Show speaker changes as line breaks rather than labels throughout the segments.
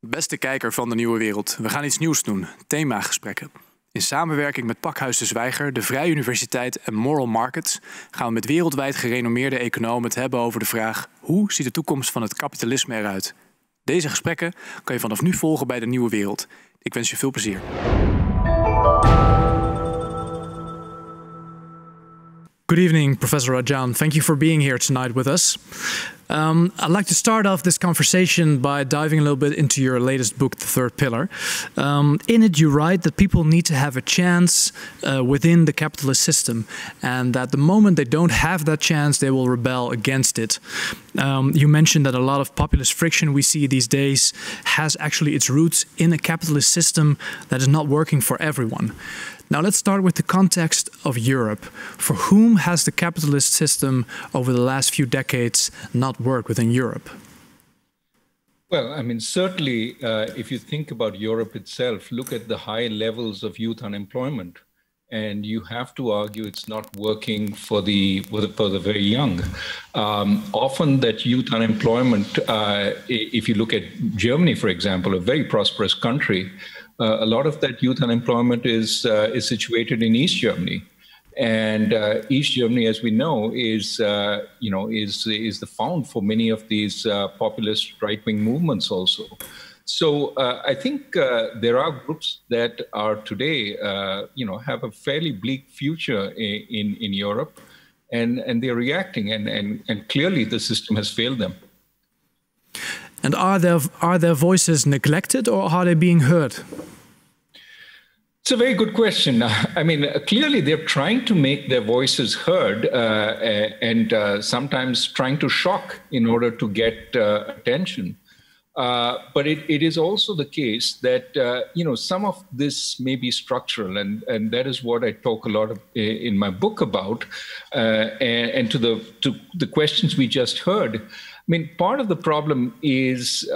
Beste kijker van de Nieuwe Wereld, we gaan iets nieuws doen, themagesprekken. In samenwerking met Pakhuis de Zwijger, de Vrije Universiteit en Moral Markets gaan we met wereldwijd gerenommeerde economen het hebben over de vraag: hoe ziet de toekomst van het kapitalisme eruit? Deze gesprekken kan je vanaf nu volgen bij de Nieuwe Wereld. Ik wens je veel plezier. Good evening, Professor Rajan. Thank you for being here tonight with us. I'd like to start off this conversation by diving a little bit into your latest book, The Third Pillar. In it, you write that people need to have a chance within the capitalist system, and that the moment they don't have that chance, they will rebel against it. You mentioned that a lot of populist friction we see these days has actually its roots in a capitalist system that is not working for everyone. Now let's start with the context of Europe. For whom has the capitalist system over the last few decades not worked within Europe?
Well, I mean, certainly, if you think about Europe itself, look at the high levels of youth unemployment. And you have to argue it's not working for the very young. Often that youth unemployment, if you look at Germany, for example, a very prosperous country, a lot of that youth unemployment is situated in East Germany, and East Germany, as we know, is the fount for many of these populist right-wing movements also. So I think there are groups that are today, have a fairly bleak future in Europe, and they're reacting, and clearly the system has failed them.
And are their voices neglected, or are they being heard?
It's a very good question. I mean, clearly they're trying to make their voices heard and sometimes trying to shock in order to get attention. But it is also the case that, some of this may be structural, and that is what I talk a lot in my book about. And to the questions we just heard, I mean, part of the problem is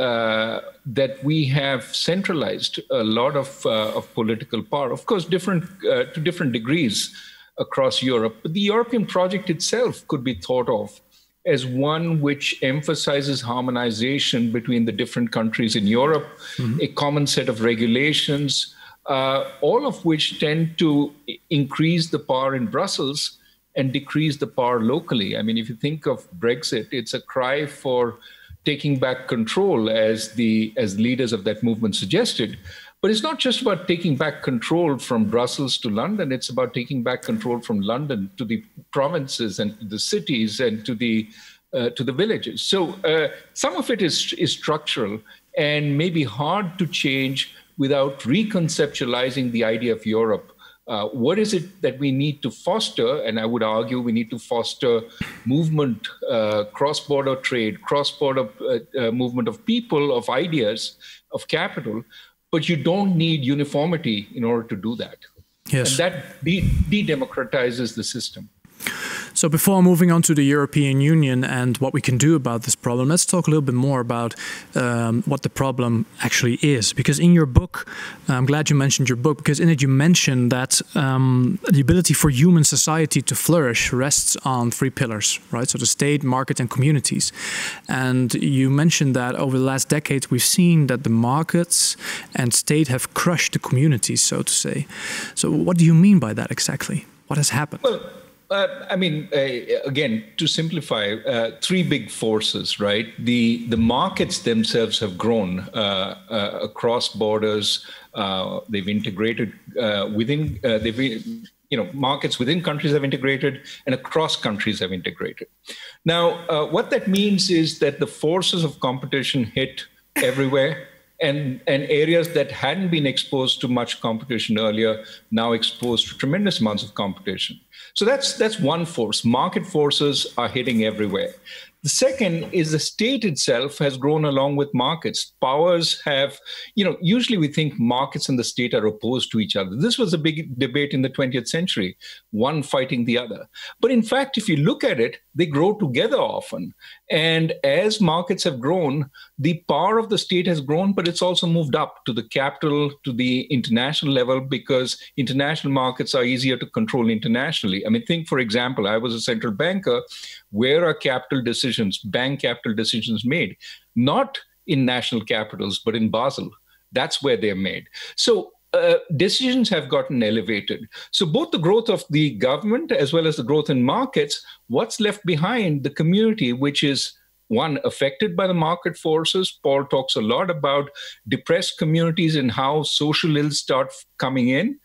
that we have centralized a lot of political power, of course, to different degrees across Europe. But the European project itself could be thought of as one which emphasizes harmonization between the different countries in Europe, a common set of regulations, all of which tend to increase the power in Brussels and decrease the power locally. I mean, if you think of Brexit, it's a cry for taking back control, as leaders of that movement suggested. But it's not just about taking back control from Brussels to London. It's about taking back control from London to the provinces and the cities and to the villages. So some of it is structural and maybe hard to change without reconceptualizing the idea of Europe. What is it that we need to foster? And I would argue we need to foster movement, cross-border trade, cross-border movement of people, of ideas, of capital. But you don't need uniformity in order to do that.
Yes.
And that de-democratizes the system.
So before moving on to the European Union and what we can do about this problem, let's talk a little bit more about what the problem actually is. Because in your book, I'm glad you mentioned your book, because in it you mention that the ability for human society to flourish rests on three pillars, right? So the state, market, and communities. And you mentioned that over the last decades, we've seen that the markets and state have crushed the communities, so to say. So what do you mean by that exactly? What has happened?
Well, again, to simplify, three big forces, right? The markets themselves have grown across borders. They've integrated within. Markets within countries have integrated, and across countries have integrated. Now, what that means is that the forces of competition hit everywhere. And areas that hadn't been exposed to much competition earlier, now exposed to tremendous amounts of competition. So that's one force. Market forces are hitting everywhere. The second is the state itself has grown along with markets. Powers have, usually we think markets and the state are opposed to each other. This was a big debate in the 20th century, one fighting the other. But in fact, if you look at it, they grow together often. And as markets have grown, the power of the state has grown, but it's also moved up to the capital, to the international level, because international markets are easier to control internationally. I mean, think, for example, I was a central banker. Where are capital decisions, bank capital decisions made? Not in national capitals, but in Basel. That's where they're made. So decisions have gotten elevated. So both the growth of the government as well as the growth in markets, what's left behind? The community, which is one, affected by the market forces. Paul talks a lot about depressed communities and how social ills start coming in.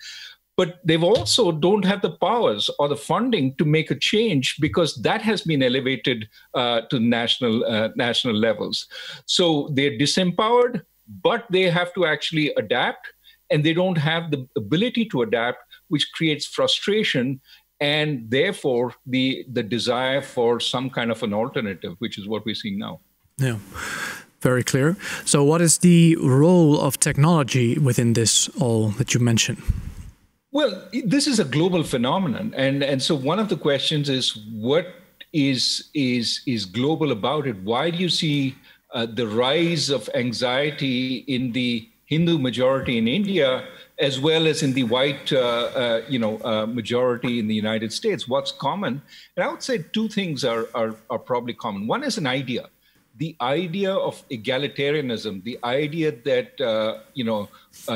But they've also don't have the powers or the funding to make a change because that has been elevated to national levels. So they're disempowered, but they have to actually adapt, and they don't have the ability to adapt, which creates frustration and therefore the desire for some kind of an alternative, which is what we're seeing now.
Yeah, very clear. So what is the role of technology within this all that you mentioned?
Well, this is a global phenomenon. And so one of the questions is, what is global about it? Why do you see the rise of anxiety in the Hindu majority in India, as well as in the white majority in the United States? What's common? And I would say two things are probably common. One is an idea. The idea of egalitarianism, the idea that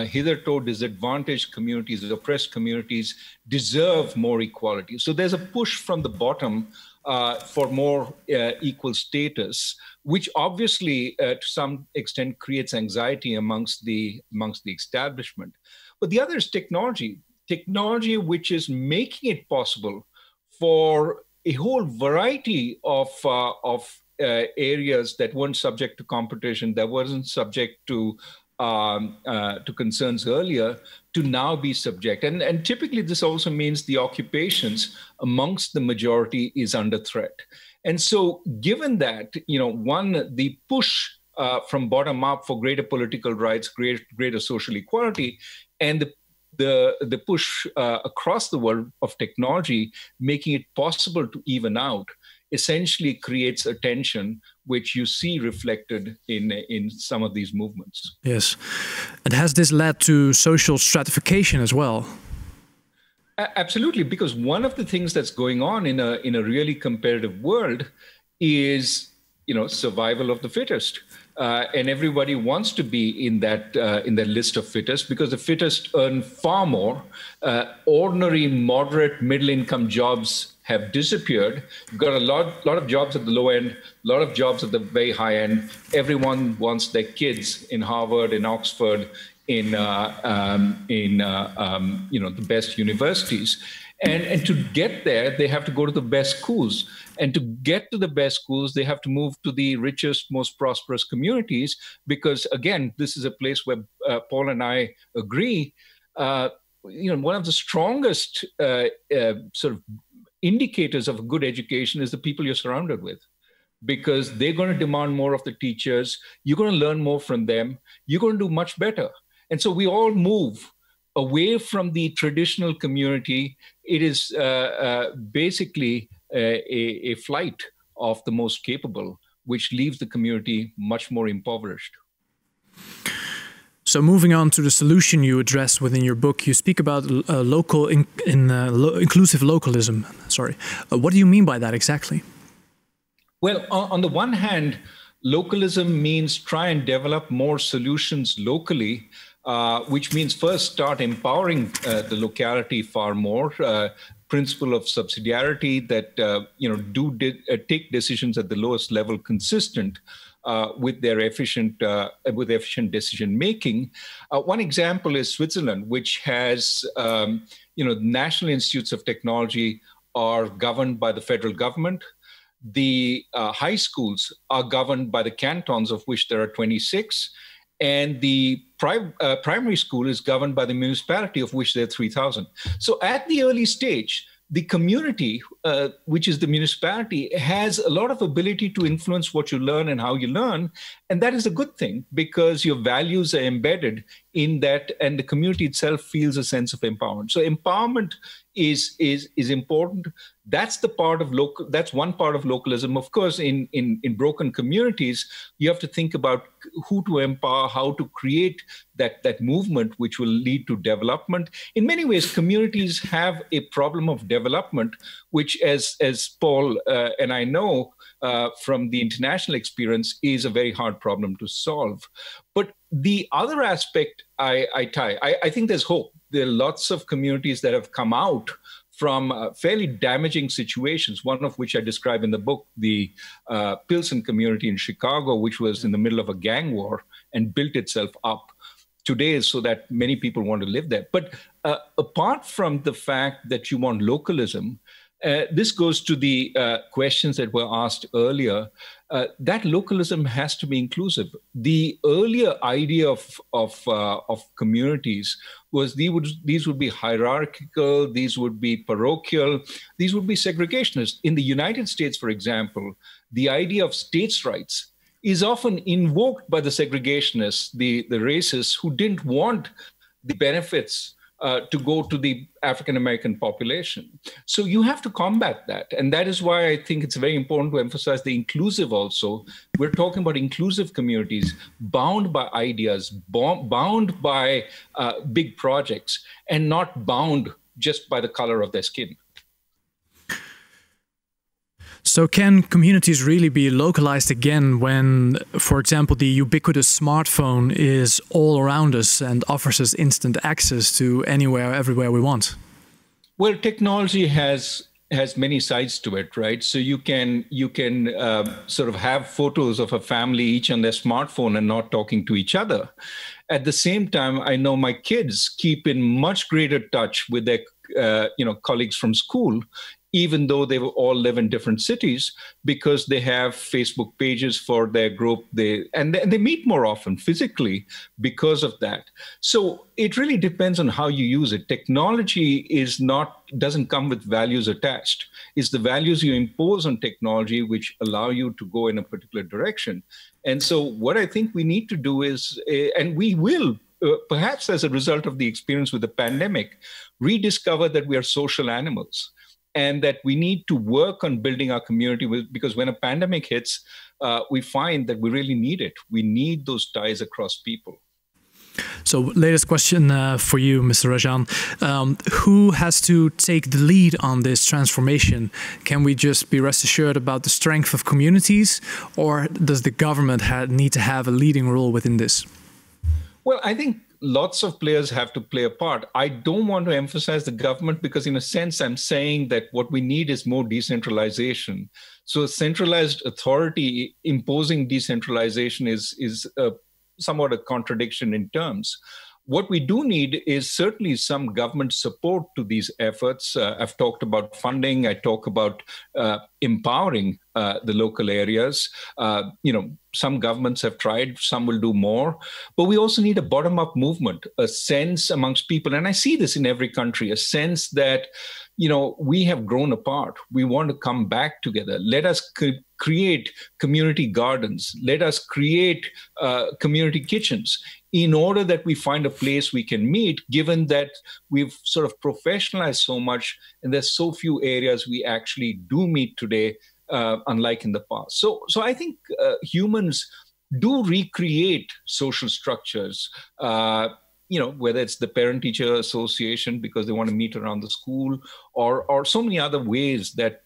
hitherto disadvantaged communities, oppressed communities deserve more equality. So there's a push from the bottom for more equal status, which obviously to some extent creates anxiety amongst the establishment. But the other is technology which is making it possible for a whole variety of areas that weren't subject to competition, that wasn't subject to concerns earlier, to now be subject. And typically this also means the occupations amongst the majority is under threat. And so given that, one, the push from bottom up for greater political rights, greater social equality, and the push across the world of technology, making it possible to even out, essentially creates a tension which you see reflected in some of these movements.
Yes. And has this led to social stratification as well?
Absolutely, because one of the things that's going on in a really competitive world is, survival of the fittest. And everybody wants to be in that list of fittest because the fittest earn far more. Ordinary, moderate, middle-income jobs have disappeared. You've got a lot of jobs at the low end, a lot of jobs at the very high end. Everyone wants their kids in Harvard, in Oxford, in the best universities. And to get there, they have to go to the best schools. And to get to the best schools, they have to move to the richest, most prosperous communities, because, again, this is a place where Paul and I agree, one of the strongest sort of indicators of a good education is the people you're surrounded with, because they're going to demand more of the teachers. You're going to learn more from them. You're going to do much better. And so we all move away from the traditional community. It is basically a flight of the most capable, which leaves the community much more impoverished.
So moving on to the solution you address within your book, you speak about inclusive localism. Sorry. What do you mean by that exactly?
Well, on the one hand, localism means try and develop more solutions locally, which means first start empowering the locality far more. Principle of subsidiarity that take decisions at the lowest level consistent with their efficient decision making. One example is Switzerland, which has national institutes of technology are governed by the federal government. The high schools are governed by the cantons, of which there are 26. And the primary school is governed by the municipality, of which there are 3,000. So at the early stage, the community, which is the municipality, has a lot of ability to influence what you learn and how you learn. And that is a good thing, because your values are embedded in that, and the community itself feels a sense of empowerment. So empowerment is important. That's the part of that's one part of localism. Of course, in broken communities, you have to think about who to empower, how to create that movement which will lead to development. In many ways, communities have a problem of development, which, as Paul and I know from the international experience, is a very hard problem to solve. But the other aspect I think there's hope. There are lots of communities that have come out from fairly damaging situations, one of which I describe in the book, the Pilsen community in Chicago, which was in the middle of a gang war and built itself up today so that many people want to live there. But apart from the fact that you want localism, this goes to the questions that were asked earlier. That localism has to be inclusive. The earlier idea of communities was these would be hierarchical, these would be parochial, these would be segregationist. In the United States, for example, the idea of states' rights is often invoked by the segregationists, the racists who didn't want the benefits to go to the African-American population. So you have to combat that. And that is why I think it's very important to emphasize the inclusive also. We're talking about inclusive communities bound by ideas, bound by big projects, and not bound just by the color of their skin.
So can communities really be localized again when, for example, the ubiquitous smartphone is all around us and offers us instant access to anywhere, everywhere we want?
Well, technology has many sides to it, right? So you can sort of have photos of a family each on their smartphone and not talking to each other. At the same time, I know my kids keep in much greater touch with their colleagues from school, even though they all live in different cities, because they have Facebook pages for their group. They meet more often physically because of that. So it really depends on how you use it. Technology doesn't come with values attached. It's the values you impose on technology which allow you to go in a particular direction. And so what I think we need to do is, and we will, perhaps as a result of the experience with the pandemic, rediscover that we are social animals, and that we need to work on building our community because when a pandemic hits, we find that we really need it. We need those ties across people.
So latest question for you, Mr. Rajan. Who has to take the lead on this transformation? Can we just be rest assured about the strength of communities, or does the government need to have a leading role within this?
Well, I think lots of players have to play a part. I don't want to emphasize the government because in a sense, I'm saying that what we need is more decentralization. So a centralized authority imposing decentralization is somewhat a contradiction in terms. What we do need is certainly some government support to these efforts. I've talked about funding. I talk about empowering the local areas. Some governments have tried, some will do more. But we also need a bottom-up movement, a sense amongst people. And I see this in every country, a sense that, we have grown apart. We want to come back together. Let us create community gardens. Let us create community kitchens in order that we find a place we can meet, given that we've sort of professionalized so much and there's so few areas we actually do meet today, unlike in the past. So I think humans do recreate social structures, whether it's the parent-teacher association because they want to meet around the school, or so many other ways that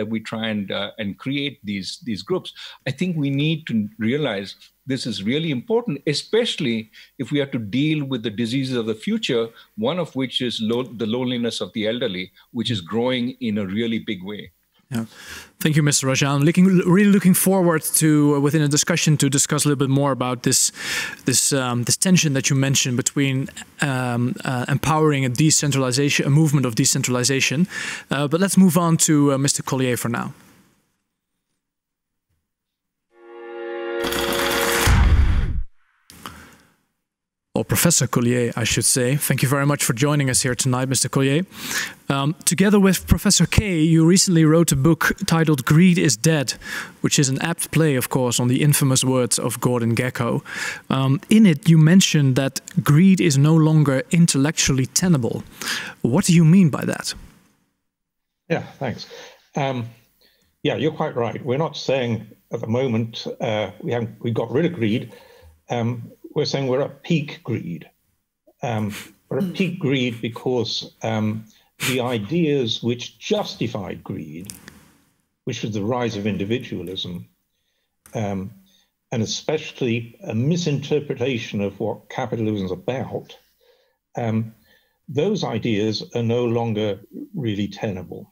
we try and create these groups. I think we need to realize this is really important, especially if we have to deal with the diseases of the future, one of which is the loneliness of the elderly, which is growing in a really big way.
Yeah. Thank you, Mr. Rajan. Really looking forward to, within a discussion, to discuss a little bit more about this tension that you mentioned between empowering a movement of decentralization. But let's move on to Mr. Collier for now. or Professor Collier, I should say. Thank you very much for joining us here tonight, Mr. Collier. Together with Professor Kay, you recently wrote a book titled Greed is Dead, which is an apt play, of course, on the infamous words of Gordon Gekko. In it, you mentioned that greed is no longer intellectually tenable. What do you mean by that?
Yeah, thanks. Yeah, you're quite right. We're not saying at the moment we got rid of greed. We're saying we're at peak greed. We're at peak greed because the ideas which justified greed, which was the rise of individualism, and especially a misinterpretation of what capitalism is about, those ideas are no longer really tenable.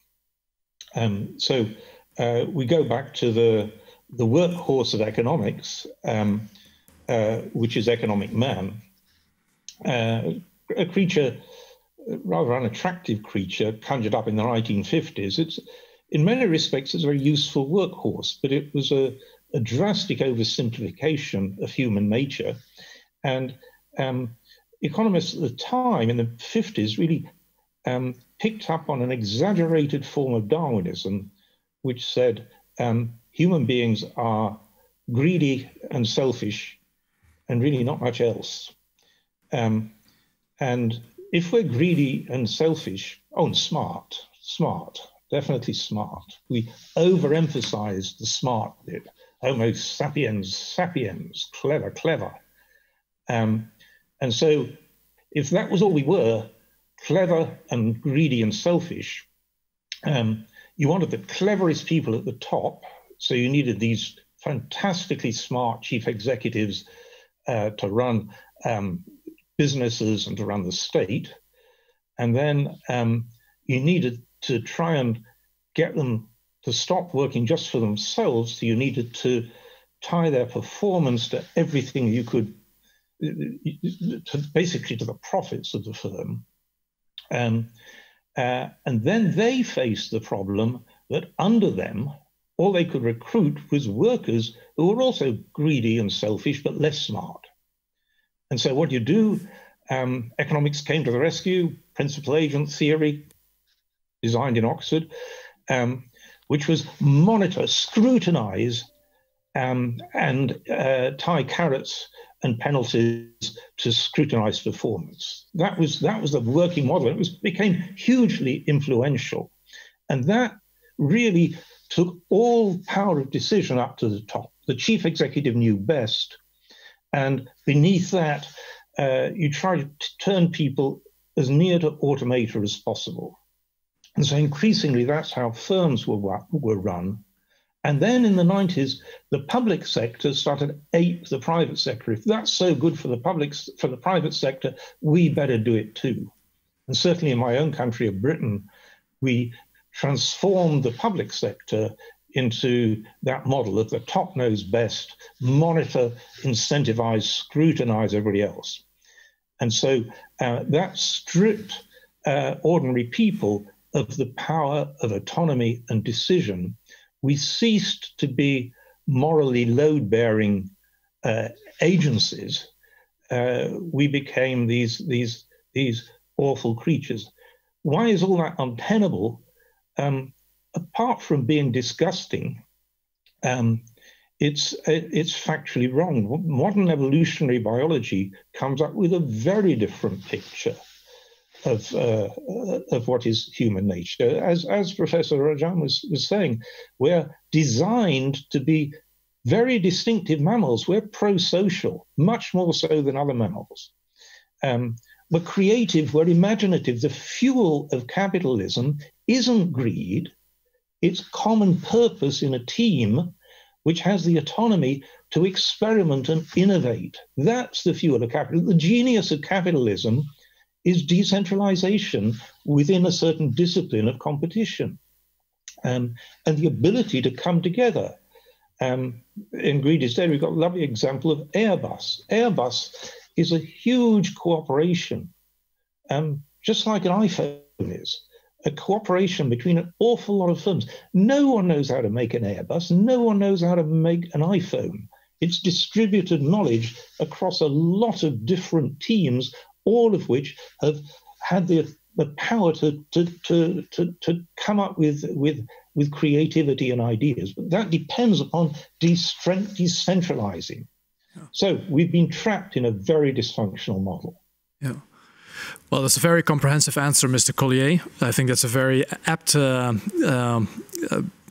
So we go back to the workhorse of economics, which is economic man, a creature, rather unattractive creature, conjured up in the 1950s. It's, in many respects, it's a very useful workhorse, but it was a drastic oversimplification of human nature. And economists at the time, in the 50s, really picked up on an exaggerated form of Darwinism, which said human beings are greedy and selfish and really not much else. And if we're greedy and selfish, and smart, definitely smart. We overemphasize the smart bit. Homo sapiens, clever. And so if that was all we were, clever and greedy and selfish, you wanted the cleverest people at the top. So you needed these fantastically smart chief executives to run businesses and to run the state. And then you needed to try and get them to stop working just for themselves. So you needed to tie their performance to everything you could, basically to the profits of the firm. And then they faced the problem that under them, all they could recruit was workers who were also greedy and selfish, but less smart. And so what you do, economics came to the rescue, principal agent theory, designed in Oxford, which was monitor, scrutinize, and tie carrots and penalties to scrutinize performance. That was the working model. It became hugely influential. And that really took all power of decision up to the top. The chief executive knew best. And beneath that, you try to turn people as near to automator as possible. And so increasingly, that's how firms were run. And then in the 90s, the public sector started to ape the private sector. If that's so good for the private sector, we better do it too. And certainly in my own country of Britain, we transformed the public sector into that model of the top knows best, monitor, incentivize, scrutinize everybody else. And so that stripped ordinary people of the power of autonomy and decision. We ceased to be morally load-bearing agencies. We became these awful creatures. Why is all that untenable? Apart from being disgusting, it's factually wrong. Modern evolutionary biology comes up with a very different picture of what is human nature. As Professor Rajan was saying, we're designed to be very distinctive mammals. We're pro-social, much more so than other mammals. We're creative, we're imaginative. The fuel of capitalism isn't greed, it's common purpose in a team which has the autonomy to experiment and innovate. That's the fuel of capitalism. The genius of capitalism is decentralization within a certain discipline of competition, and the ability to come together. In Greed is Dead, we've got a lovely example of Airbus. Airbus is a huge cooperation, just like an iPhone is, a cooperation between an awful lot of firms. No one knows how to make an Airbus. No one knows how to make an iPhone. It's distributed knowledge across a lot of different teams, all of which have had the power to come up with creativity and ideas. But that depends upon decentralizing. Yeah. So we've been trapped in a very dysfunctional model.
Yeah. Well, that's a very comprehensive answer, Mr. Collier. I think that's a very apt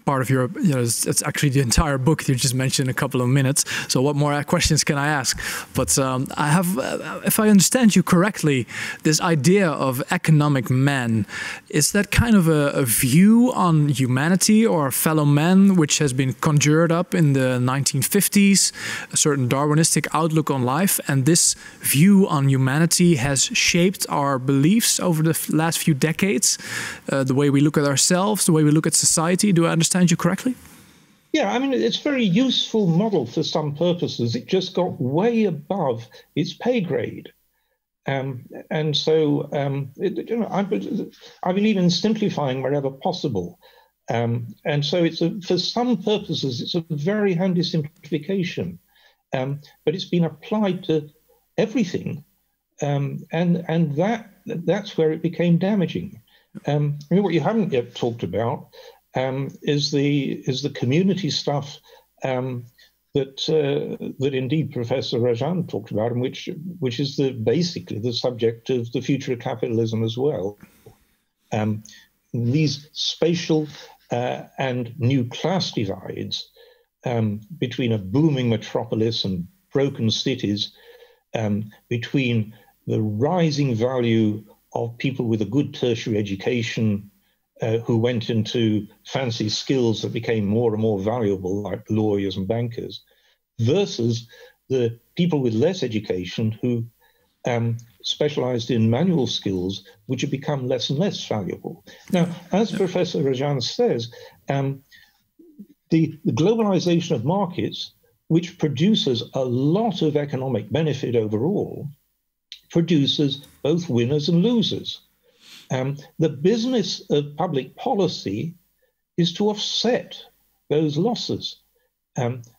part of your, it's actually the entire book you just mentioned in a couple of minutes. So what more questions can I ask? But I have, if I understand you correctly, this idea of economic man, is that kind of a view on humanity or fellow men, which has been conjured up in the 1950s, a certain Darwinistic outlook on life, and this view on humanity has shaped our beliefs over the last few decades, the way we look at ourselves, the way we look at society. Do I understand you correctly?
Yeah, I mean, it's a very useful model for some purposes. It just got way above its pay grade. And so I believe in simplifying wherever possible. And so for some purposes, it's a very handy simplification. But it's been applied to everything. And that's where it became damaging. I mean, what you haven't yet talked about is the community stuff that indeed Professor Rajan talked about, and which is basically the subject of the Future of Capitalism as well. These spatial and new class divides between a booming metropolis and broken cities, between the rising value of people with a good tertiary education who went into fancy skills that became more and more valuable, like lawyers and bankers, versus the people with less education who specialized in manual skills, which have become less and less valuable. Now, as Professor Rajan says, the globalization of markets, which produces a lot of economic benefit overall, produces both winners and losers. The business of public policy is to offset those losses,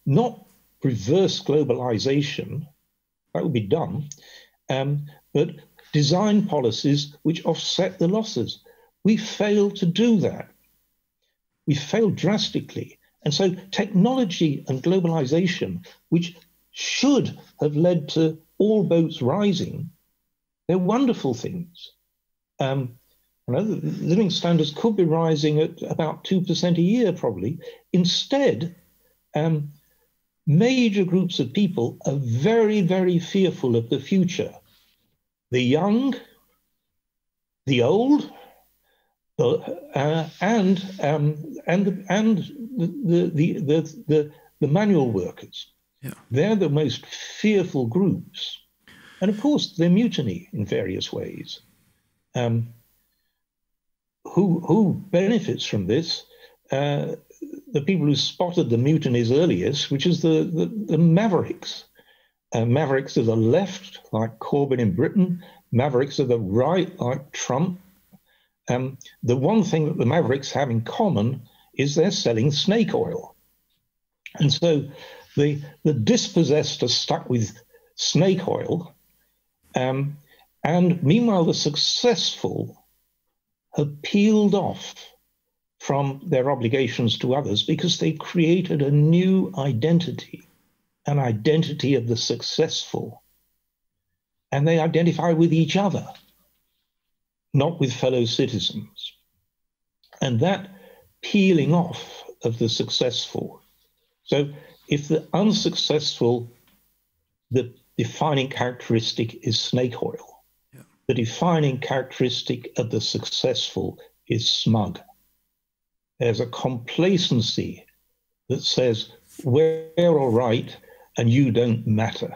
not reverse globalization, that would be dumb, but design policies which offset the losses. We failed to do that. We failed drastically. And so technology and globalization, which should have led to all boats rising, they're wonderful things. Living standards could be rising at about 2% a year, probably. Instead, major groups of people are very, very fearful of the future. The young, the old, and the manual workers. Yeah. They're the most fearful groups. And of course, they mutiny in various ways. Who benefits from this? The people who spotted the mutinies earliest, which is the mavericks. Mavericks of the left, like Corbyn in Britain, mavericks of the right, like Trump. The one thing that the mavericks have in common is they're selling snake oil. And so the dispossessed are stuck with snake oil, and meanwhile the successful have peeled off from their obligations to others because they created a new identity, an identity of the successful. And they identify with each other, not with fellow citizens. And that peeling off of the successful. So if the unsuccessful, the defining characteristic is snake oil, the defining characteristic of the successful is smug. There's a complacency that says, we're all right and you don't matter.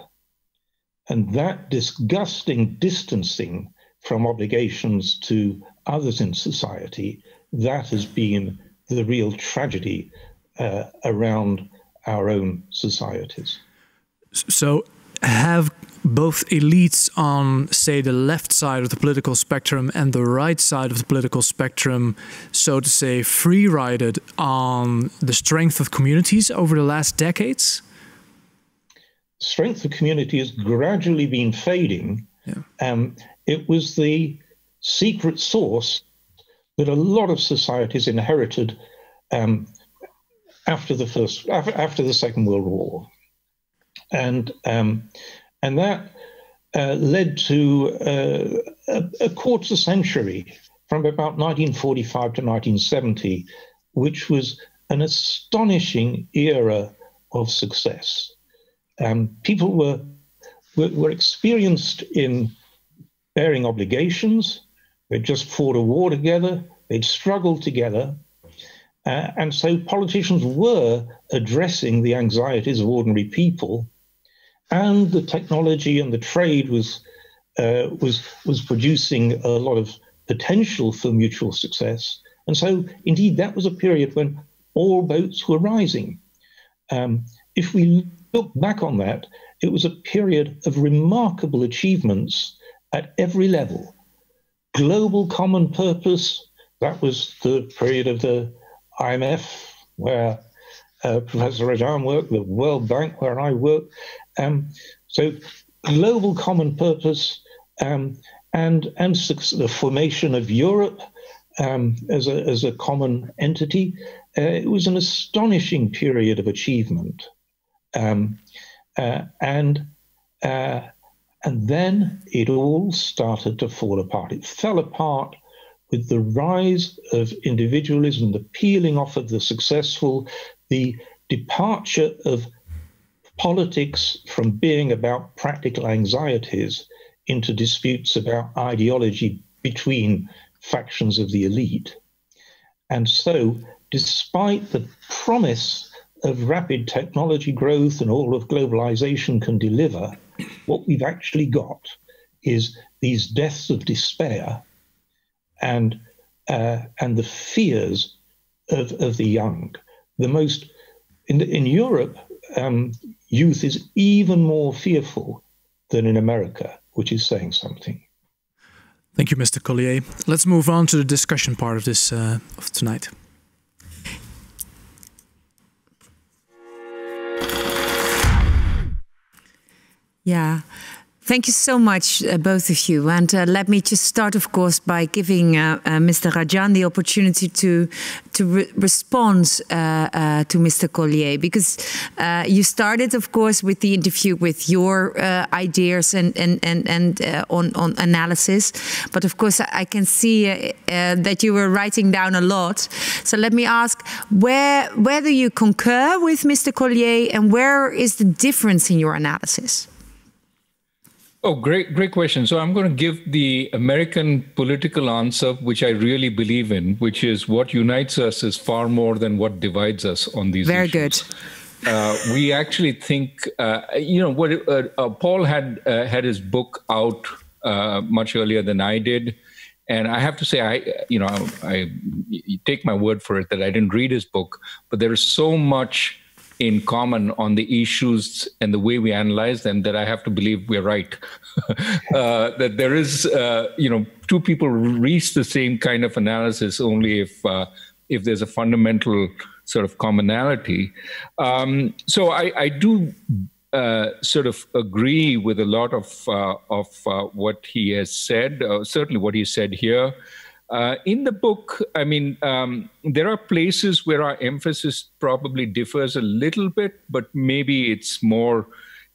And that disgusting distancing from obligations to others in society, that has been the real tragedy around our own societies.
So have both elites on, say, the left side of the political spectrum and the right side of the political spectrum, so to say, free-rided on the strength of communities over the last decades?
strength of community has gradually been fading. Yeah. It was the secret source that a lot of societies inherited after the Second World War, and that led to a quarter century from about 1945 to 1970, which was an astonishing era of success. People were experienced in bearing obligations. They'd just fought a war together. They'd struggled together. And so politicians were addressing the anxieties of ordinary people, and the technology and the trade was producing a lot of potential for mutual success. And so, indeed, that was a period when all boats were rising. If we look back on that, it was a period of remarkable achievements at every level. Global common purpose, that was the period of the IMF, where Professor Rajan worked, the World Bank, where I worked. So global common purpose and the formation of Europe as a common entity. It was an astonishing period of achievement. And then it all started to fall apart. It fell apart with the rise of individualism, the peeling off of the successful, the departure of politics from being about practical anxieties into disputes about ideology between factions of the elite. And so, despite the promise of rapid technology growth and all of globalization can deliver, what we've actually got is these deaths of despair and the fears of the young. In Europe, youth is even more fearful than in America, which is saying something.
Thank you, Mr. Collier. Let's move on to the discussion part of this of tonight.
Yeah. Thank you so much, both of you. And let me just start, of course, by giving Mr. Rajan the opportunity to respond to Mr. Collier, because you started, of course, with the interview with your ideas and on analysis. But of course, I can see that you were writing down a lot. So let me ask, whether you concur with Mr. Collier, and where is the difference in your analysis?
Oh, great question. So I'm going to give the American political answer, which I really believe in, which is what unites us is far more than what divides us on these
Very
issues.
Good.
We actually think, Paul had his book out much earlier than I did. And I have to say, I take my word for it that I didn't read his book, but there is so much in common on the issues and the way we analyze them that I have to believe we're right. That there is, two people reach the same kind of analysis only if there's a fundamental sort of commonality. So I do sort of agree with a lot of what he has said, certainly what he said here. In the book, I mean, there are places where our emphasis probably differs a little bit, but maybe it's more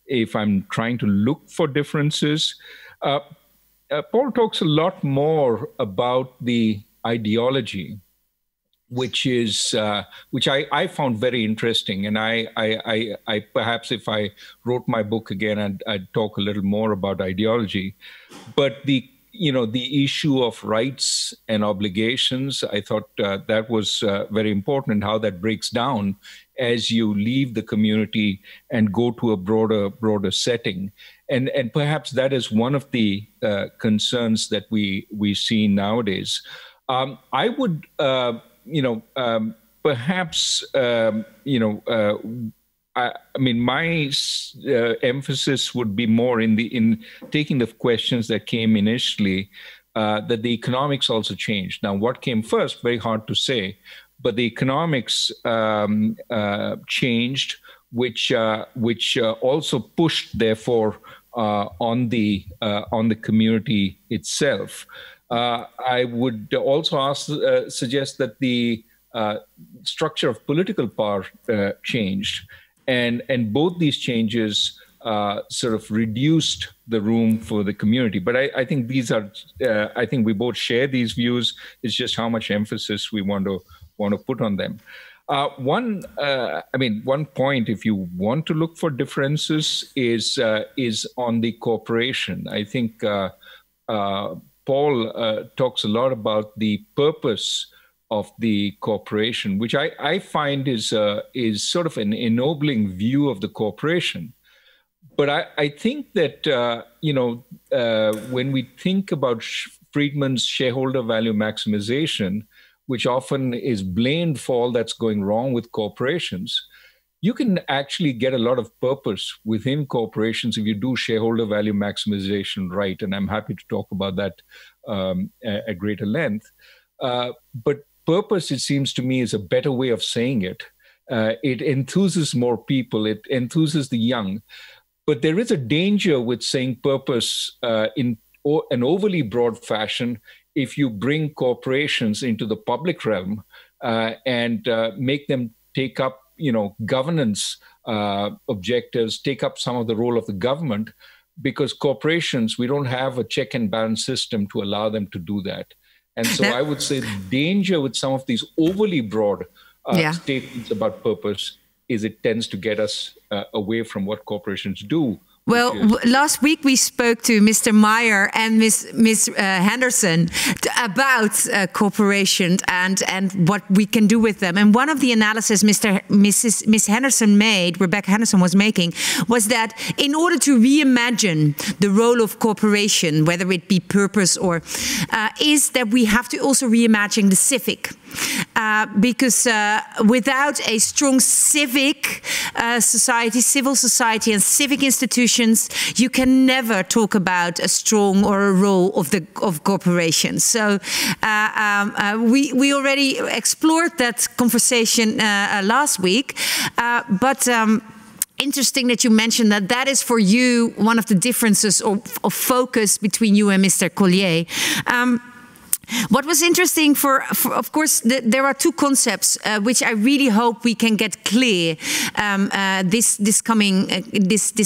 if I'm trying to look for differences. Paul talks a lot more about the ideology, which I found very interesting. And I perhaps if I wrote my book again, I'd talk a little more about ideology. But the issue of rights and obligations, I thought that was very important, and how that breaks down as you leave the community and go to a broader setting. And perhaps that is one of the concerns that we see nowadays. I would, perhaps, I mean, my emphasis would be more in taking the questions that came initially, that the economics also changed. Now, what came first? Very hard to say. But the economics changed which also pushed, therefore, on the community itself. I would also suggest that the structure of political power changed, and both these changes sort of reduced the room for the community. But I think these are, I think we both share these views. It's just how much emphasis we want to put on them. One point, if you want to look for differences, is on the corporation. I think Paul talks a lot about the purpose of the corporation, which I find is sort of an ennobling view of the corporation. But I think that, when we think about Friedman's shareholder value maximization, which often is blamed for all that's going wrong with corporations, you can actually get a lot of purpose within corporations if you do shareholder value maximization right. And I'm happy to talk about that at greater length. But purpose, it seems to me, is a better way of saying it. It enthuses more people. It enthuses the young. But there is a danger with saying purpose in an overly broad fashion if you bring corporations into the public realm and make them take up, governance objectives, take up some of the role of the government, because corporations, we don't have a check and balance system to allow them to do that. And so I would say the danger with some of these overly broad statements about purpose is it tends to get us away from what corporations do.
Well, last week we spoke to Mr. Meyer and Ms. Henderson about corporations and what we can do with them. And one of the analysis Ms. Henderson made, Rebecca Henderson was making, was that in order to reimagine the role of corporation, whether it be purpose or, is that we have to also reimagine the civic. Because without a strong civic society, civil society and civic institutions, you can never talk about a strong or a role of corporations. So we already explored that conversation last week, but interesting that you mentioned that is for you one of the differences of focus between you and Mr. Collier. What was interesting of course, there are two concepts which I really hope we can get clear this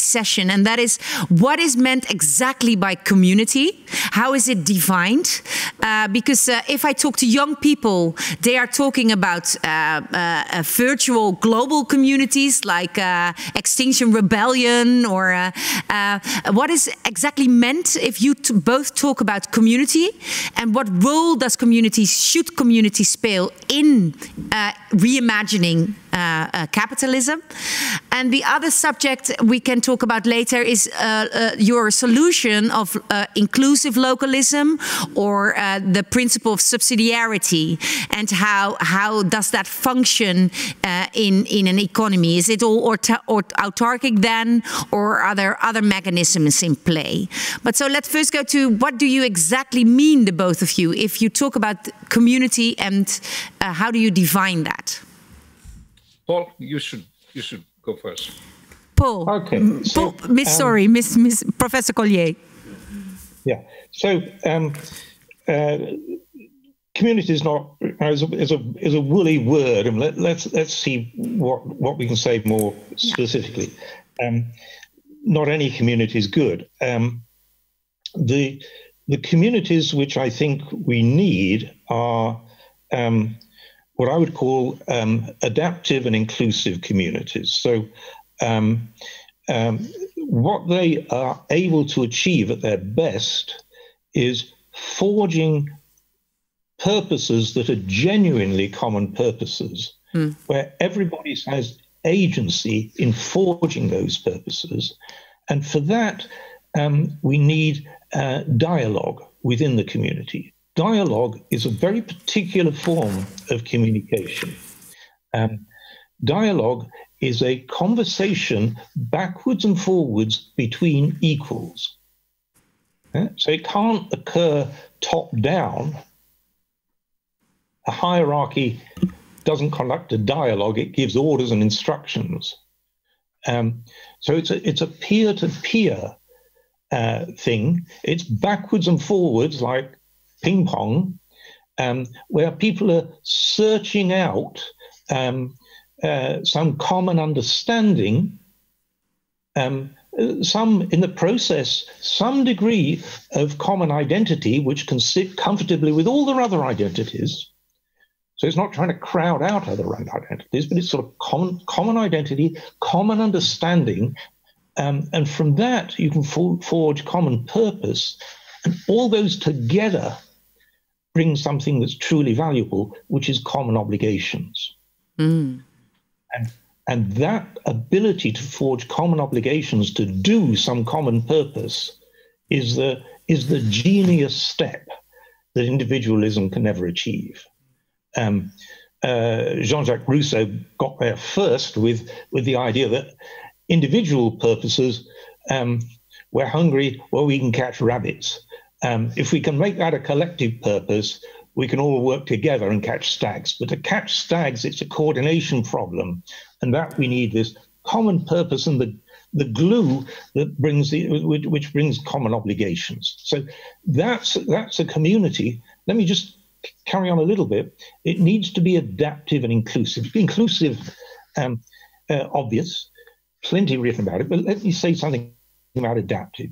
session, and that is what is meant exactly by community, how is it defined? Because if I talk to young people, they are talking about virtual global communities like Extinction Rebellion, or what is exactly meant if you both talk about community, and what role should communities play in reimagining capitalism? And the other subject we can talk about later is your solution of inclusive localism, or the principle of subsidiarity, and how does that function in an economy? Is it all autarkic then, or are there other mechanisms in play? But so let's first go to what do you exactly mean, the both of you, if you talk about community, and how do you define that?
Paul, you should go first.
Paul.
Okay. So,
Miss Professor Collier.
Yeah. So community is not is a woolly word, and let's see what we can say more specifically. Not any community is good. The communities which I think we need are what I would call adaptive and inclusive communities. So what they are able to achieve at their best is forging purposes that are genuinely common purposes, where everybody has agency in forging those purposes. And for that, we need dialogue within the community. Dialogue is a very particular form of communication. Dialogue is a conversation backwards and forwards between equals. So it can't occur top down. A hierarchy doesn't conduct a dialogue, it gives orders and instructions. So it's a peer-to-peer thing. It's backwards and forwards like ping pong, where people are searching out some common understanding, some in the process, some degree of common identity, which can sit comfortably with all their other identities. So it's not trying to crowd out other identities, but it's sort of common identity, common understanding. And from that, you can forge common purpose. And all those together bring something that's truly valuable, which is common obligations. Mm. And that ability to forge common obligations to do some common purpose is the genius step that individualism can never achieve. Jean-Jacques Rousseau got there first with the idea that individual purposes, we're hungry, well, we can catch rabbits. If we can make that a collective purpose, we can all work together and catch stags. But to catch stags, it's a coordination problem. And that we need this common purpose and the glue that which brings common obligations. So that's a community. Let me just carry on a little bit. It needs to be adaptive and inclusive. Inclusive, obvious, plenty written about it, but let me say something about adaptive.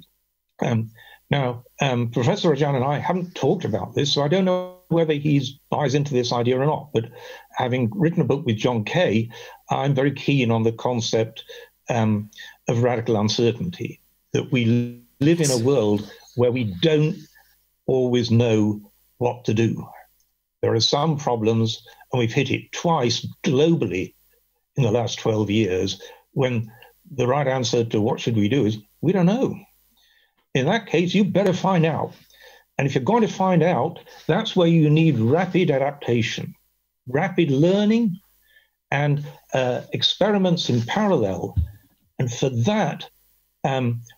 Now, Professor Rajan and I haven't talked about this, so I don't know whether he buys into this idea or not, but having written a book with John Kay, I'm very keen on the concept of radical uncertainty, that we live in a world where we don't always know what to do. There are some problems, and we've hit it twice globally in the last 12 years, when the right answer to what should we do is, we don't know. In that case, you better find out. And if you're going to find out, that's where you need rapid adaptation, rapid learning, and experiments in parallel. And for that,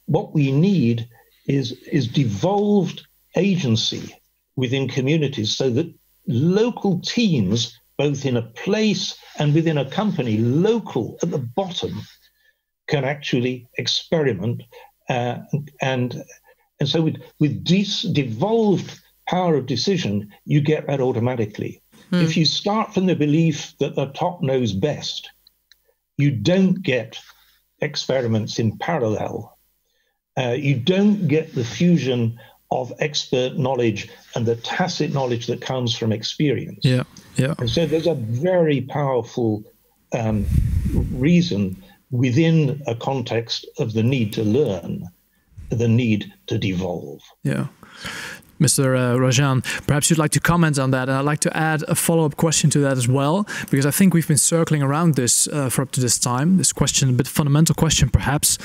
what we need is devolved agency within communities, so that local teams, both in a place and within a company, local at the bottom, can actually experiment. And so with devolved power of decision, you get that automatically. If you start from the belief that the top knows best, you don't get experiments in parallel. You don't get the fusion of expert knowledge and the tacit knowledge that comes from experience. Yeah. And so there's a very powerful reason within a context of the need to learn, the need to devolve. Yeah. Mr. Rajan, perhaps you'd like to comment on that. And I'd like to add a follow-up question to that as well, because I think we've been circling around this for up to this time. This question, a bit fundamental question, perhaps.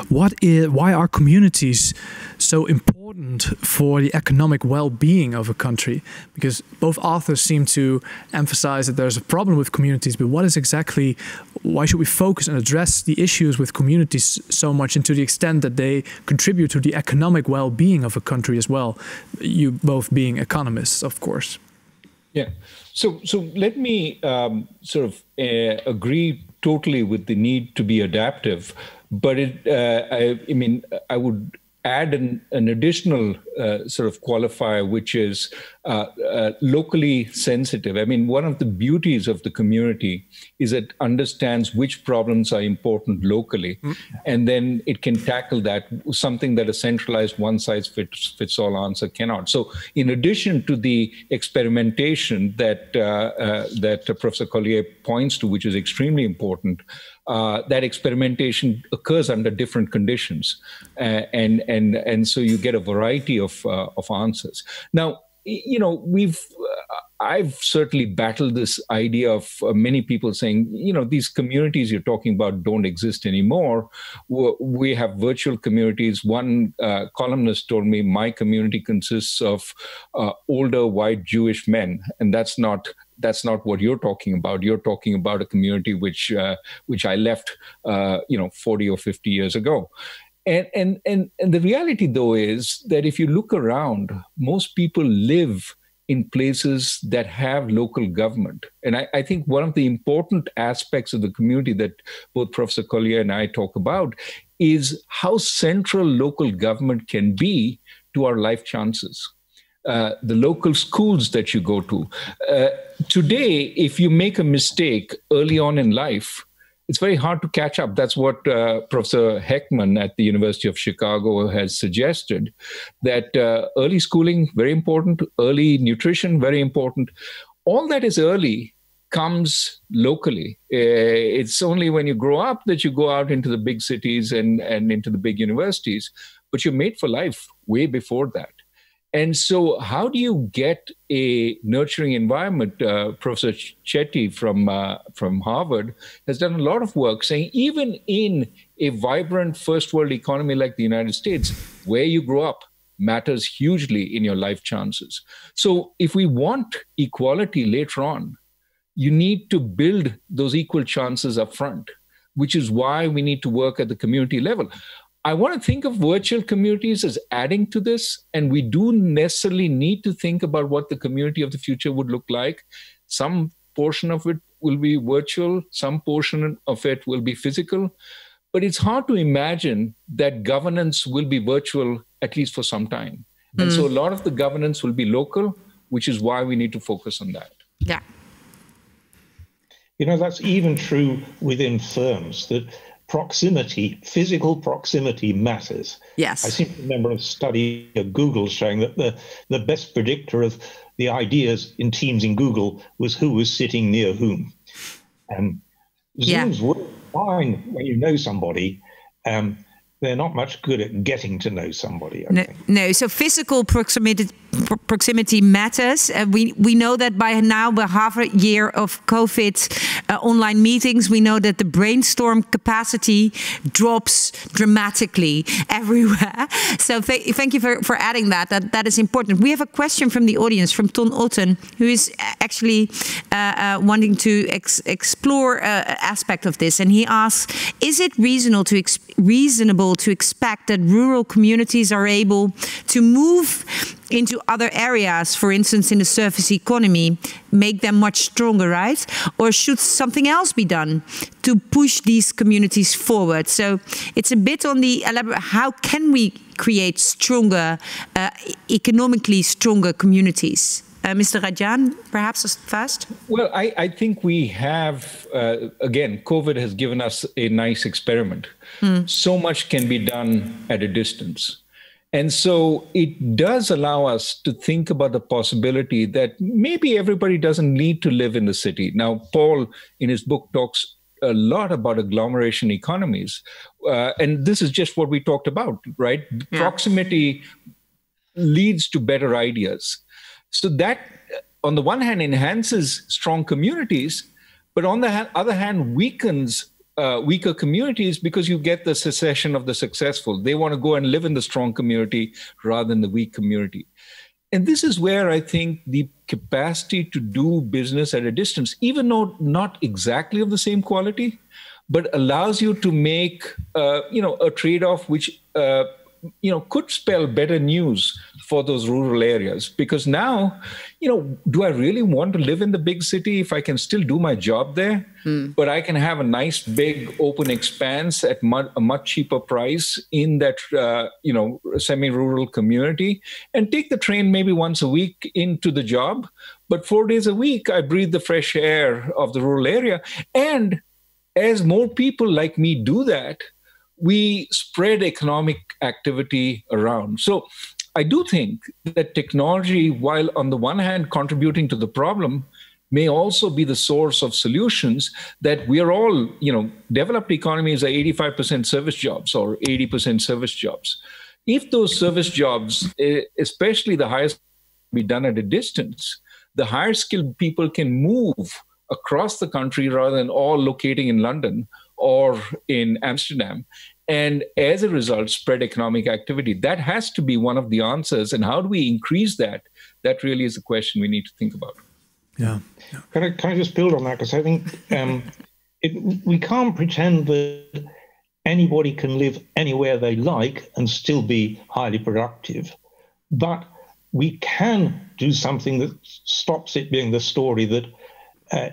Why are communities so important for the economic well-being of a country? Because both authors seem to emphasize that there's a problem with communities, but what is exactly, why should we focus and address the issues with communities so much, and to the extent that they contribute to the economic well-being of a country as well? You both being economists, of course. Yeah. So let me agree totally with the need to be adaptive, but I would add an additional qualifier, which is locally sensitive. I mean, one of the beauties of the community is it understands which problems are important locally, and then it can tackle that, something that a centralized one-size-fits-all answer cannot. So in addition to the experimentation that Professor Collier points to, which is extremely important, that experimentation occurs under different conditions, and so you get a variety of answers. Now, I've certainly battled this idea of many people saying, these communities you're talking about don't exist anymore. We have virtual communities. One columnist told me, my community consists of older white Jewish men, and that's not what you're talking about. You're talking about a community which I left 40 or 50 years ago. And the reality, though, is that if you look around, most people live
in places that have local government. And I think one of the important aspects of the community that both Professor Collier and I talk about is how central local government can be to our life chances. The local schools that you go to. Today, if you make a mistake early on in life, it's very hard to catch up. That's what Professor Heckman at the University of Chicago has suggested, that early schooling, very important, early nutrition, very important. All that is early comes locally. It's only when you grow up that you go out into the big cities and into the big universities, but you're made for life way before that. And so how do you get a nurturing environment? Professor Chetty from Harvard has done a lot of work saying even in a vibrant first world economy like the United States, where you grow up matters hugely in your life chances. So if we want equality later on, you need to build those equal chances up front, which is why we need to work at the community level. I want to think of virtual communities as adding to this, and we do necessarily need to think about what the community of the future would look like. Some portion of it will be virtual, some portion of it will be physical, but it's hard to imagine that governance will be virtual, at least for some time. And so a lot of the governance will be local, which is why we need to focus on that.
Yeah.
You know, that's even true within firms, that proximity, physical proximity matters.
Yes.
I seem to remember a study of Google showing that the best predictor of the ideas in teams in Google was who was sitting near whom. And Zooms work fine when you know somebody. They're not much good at getting to know somebody. I think.
No. So physical proximity matters. We know that by now, by half a year of COVID online meetings, we know that the brainstorm capacity drops dramatically everywhere. So thank you for adding that. That is important. We have a question from the audience, from Ton Otten, who is actually wanting to explore an aspect of this. And he asks, is it reasonable to expect that rural communities are able to move into other areas, for instance, in the service economy, make them much stronger, right? Or should something else be done to push these communities forward? So it's a bit on the how can we create stronger, economically stronger communities? Mr. Rajan, perhaps first?
Well, I think we have, again, COVID has given us a nice experiment. So much can be done at a distance. And so it does allow us to think about the possibility that maybe everybody doesn't need to live in the city. Now, Paul, in his book, talks a lot about agglomeration economies. And this is just what we talked about, right? Yeah. Proximity leads to better ideas. So that, on the one hand, enhances strong communities, but on the other hand, weakens weaker communities because you get the secession of the successful. They want to go and live in the strong community rather than the weak community. And this is where I think the capacity to do business at a distance, even though not exactly of the same quality, but allows you to make a trade-off which could spell better news for those rural areas. Because now, do I really want to live in the big city if I can still do my job there, but I can have a nice big open expanse at a much cheaper price in that, semi-rural community, and take the train maybe once a week into the job, but 4 days a week I breathe the fresh air of the rural area. And as more people like me do that, we spread economic activity around. So I do think that technology, while on the one hand contributing to the problem, may also be the source of solutions that we are all, developed economies are 85% service jobs or 80% service jobs. If those service jobs, especially the highest, be done at a distance, the higher skilled people can move across the country rather than all locating in London or in Amsterdam. And as a result, spread economic activity. That has to be one of the answers. And how do we increase that? That really is the question we need to think about.
Yeah.
Can I just build on that? Because I think we can't pretend that anybody can live anywhere they like and still be highly productive. But we can do something that stops it being the story that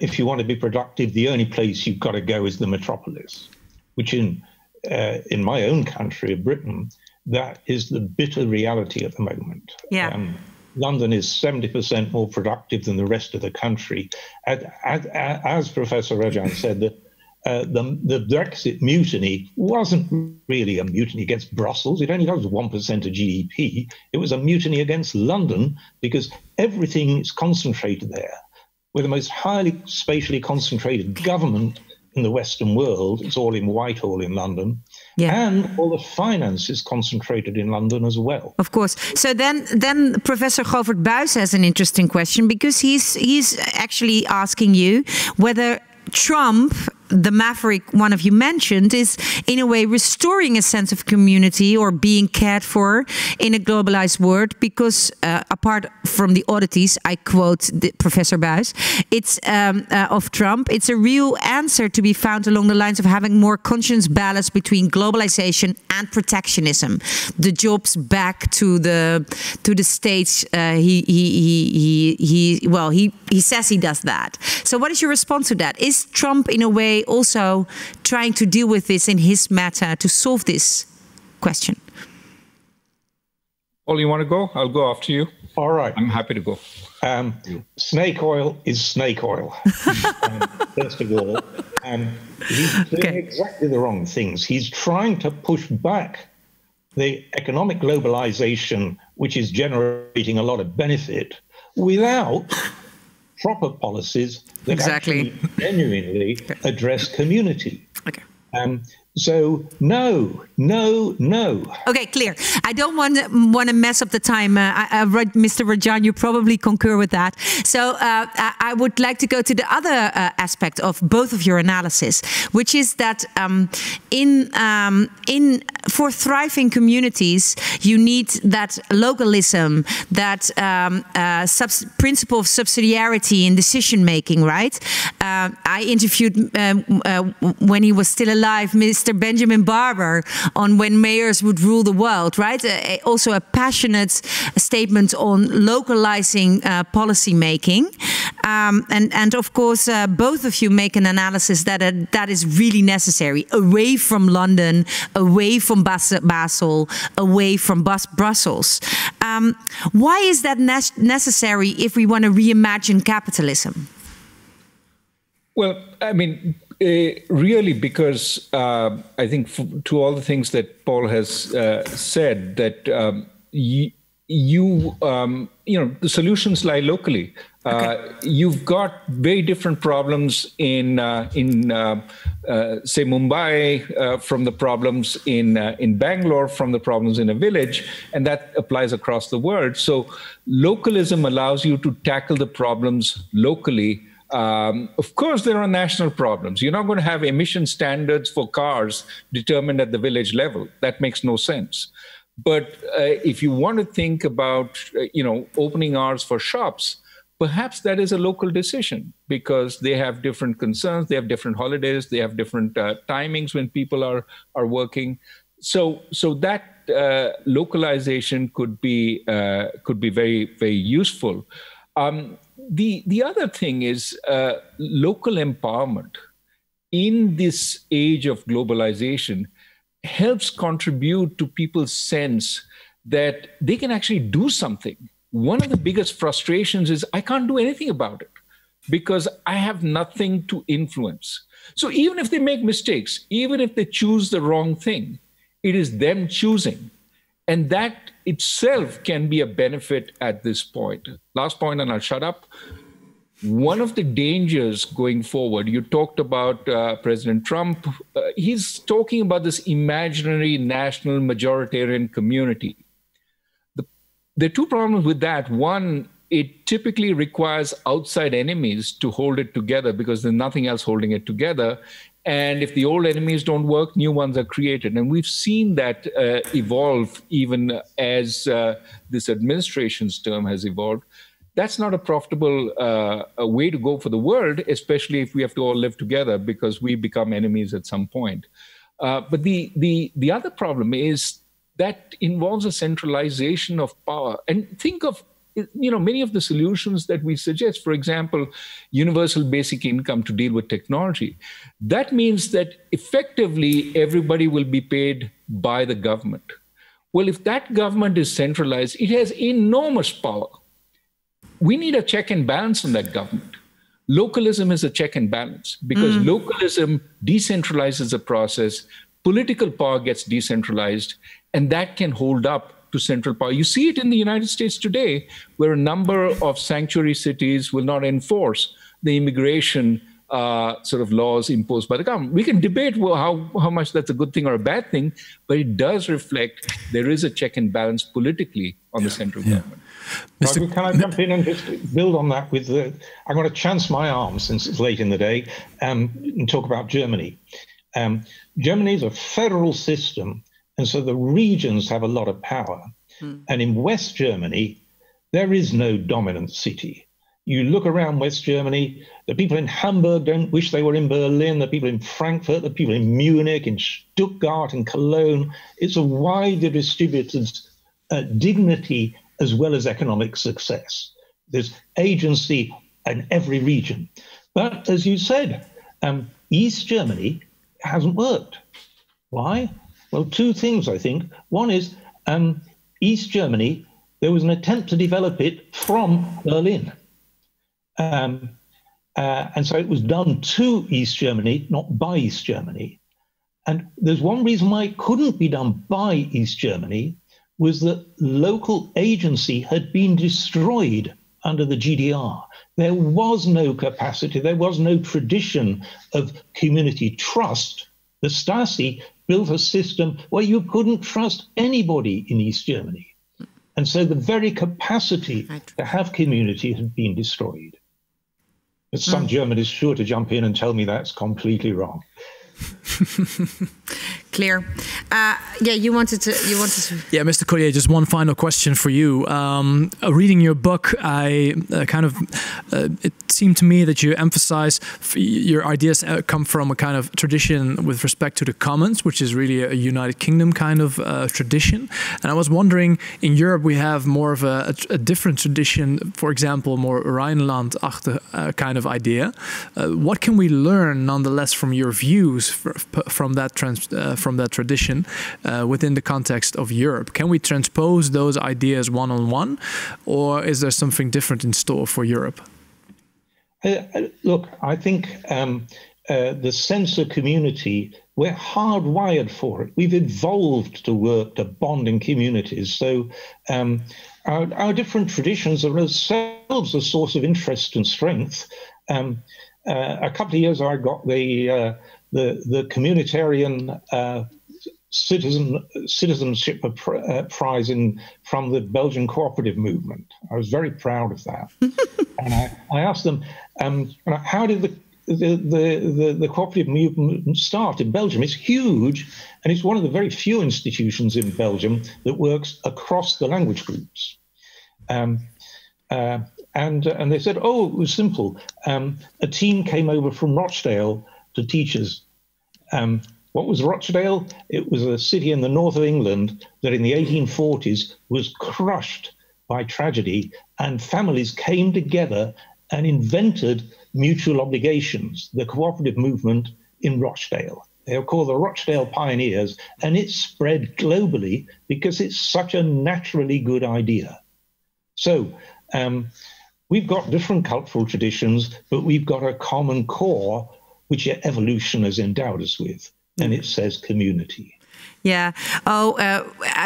if you want to be productive, the only place you've got to go is the metropolis, which in my own country of Britain, that is the bitter reality at the moment.
Yeah.
London is 70% more productive than the rest of the country. As Professor Rajan said, the Brexit mutiny wasn't really a mutiny against Brussels. It only has 1% of GDP. It was a mutiny against London because everything is concentrated there. We're the most highly spatially concentrated government in the Western world. It's all in Whitehall in London. Yeah. And all the finance is concentrated in London as well.
Of course. So then Professor Govert Buys has an interesting question, because he's actually asking you whether Trump, the maverick one of you mentioned, is in a way restoring a sense of community or being cared for in a globalized world, because apart from the oddities, I quote Professor Buys, it's of Trump, it's a real answer to be found along the lines of having more conscious balance between globalization and protectionism. The jobs back to the states. He says he does that. So what is your response to that? Is Trump in a way also trying to deal with this in his matter to solve this question?
Paul, you want to go? I'll go after you.
All right.
I'm happy to go.
Snake oil is snake oil, first of all. He's doing exactly the wrong things. He's trying to push back the economic globalization, which is generating a lot of benefit, without proper policies that actually genuinely address community.
Okay.
So no.
Okay, clear. I don't want to mess up the time. Mr. Rajan, you probably concur with that. So I would like to go to the other aspect of both of your analysis, which is that for thriving communities, you need that localism, that principle of subsidiarity in decision making, right? I interviewed when he was still alive, Mr. Benjamin Barber, on when mayors would rule the world, right? Also a passionate statement on localizing policy making. And of course, both of you make an analysis that is really necessary, away from London, away from Basel, away from Brussels. Why is that necessary if we want to reimagine capitalism?
Well, I mean, really, because I think to all the things that Paul has said, that the solutions lie locally. You've got very different problems in say Mumbai from the problems in Bangalore, from the problems in a village, and that applies across the world. So localism allows you to tackle the problems locally. Of course, there are national problems. You're not going to have emission standards for cars determined at the village level. That makes no sense. But if you want to think about, opening hours for shops, perhaps that is a local decision, because they have different concerns, they have different holidays, they have different timings when people are working. So that localization could be very, very useful. The other thing is local empowerment in this age of globalization helps contribute to people's sense that they can actually do something. One of the biggest frustrations is I can't do anything about it because I have nothing to influence. So even if they make mistakes, even if they choose the wrong thing, it is them choosing. And that itself can be a benefit at this point. Last point, and I'll shut up. One of the dangers going forward, you talked about President Trump. He's talking about this imaginary national majoritarian community. There are two problems with that. One, it typically requires outside enemies to hold it together because there's nothing else holding it together. And if the old enemies don't work, new ones are created. And we've seen that evolve even as this administration's term has evolved. That's not a profitable way to go for the world, especially if we have to all live together because we become enemies at some point. But the other problem is that involves a centralization of power. And think of, many of the solutions that we suggest, for example, universal basic income to deal with technology. That means that effectively everybody will be paid by the government. Well, if that government is centralized, it has enormous power. We need a check and balance on that government. Localism is a check and balance because localism decentralizes the process, political power gets decentralized, and that can hold up to central power. You see it in the United States today, where a number of sanctuary cities will not enforce the immigration sort of laws imposed by the government. We can debate how much that's a good thing or a bad thing, but it does reflect there is a check and balance politically on the central government.
Can I jump in and just build on that with I'm going to chance my arm since it's late in the day and talk about Germany. Germany is a federal system, and so the regions have a lot of power. And in West Germany, there is no dominant city. You look around West Germany, the people in Hamburg don't wish they were in Berlin, the people in Frankfurt, the people in Munich, in Stuttgart, in Cologne. It's a widely distributed dignity as well as economic success. There's agency in every region. But as you said, East Germany hasn't worked. Why? Well, two things, I think. One is East Germany, there was an attempt to develop it from Berlin. And so it was done to East Germany, not by East Germany. And there's one reason why it couldn't be done by East Germany was that local agency had been destroyed under the GDR. There was no capacity, there was no tradition of community trust. The Stasi built a system where you couldn't trust anybody in East Germany. And so the very capacity to have community had been destroyed. But some German is sure to jump in and tell me that's completely wrong.
Clear. Yeah, you wanted to.
Yeah, Mr. Collier, just one final question for you. Reading your book, it seemed to me that you emphasize your ideas come from a kind of tradition with respect to the commons, which is really a United Kingdom kind of tradition. And I was wondering, in Europe, we have more of a different tradition, for example, more Rhineland-achtig kind of idea. What can we learn, nonetheless, from your views from that tradition within the context of Europe? Can we transpose those ideas one-on-one, or is there something different in store for Europe?
Look, I think the sense of community, we're hardwired for it. We've evolved to work to bond in communities. So our different traditions are themselves a source of interest and strength. A couple of years ago, I got the communitarian citizenship prize from the Belgian cooperative movement. I was very proud of that. And I asked them, how did the cooperative movement start in Belgium? It's huge, and it's one of the very few institutions in Belgium that works across the language groups. And they said, oh, it was simple. A team came over from Rochdale to teach us. What was Rochdale? It was a city in the north of England that in the 1840s was crushed by tragedy, and families came together and invented mutual obligations, the cooperative movement in Rochdale. They were called the Rochdale Pioneers, and it spread globally because it's such a naturally good idea. So we've got different cultural traditions, but we've got a common core, which evolution has endowed us with, and it says community.
Yeah. Oh,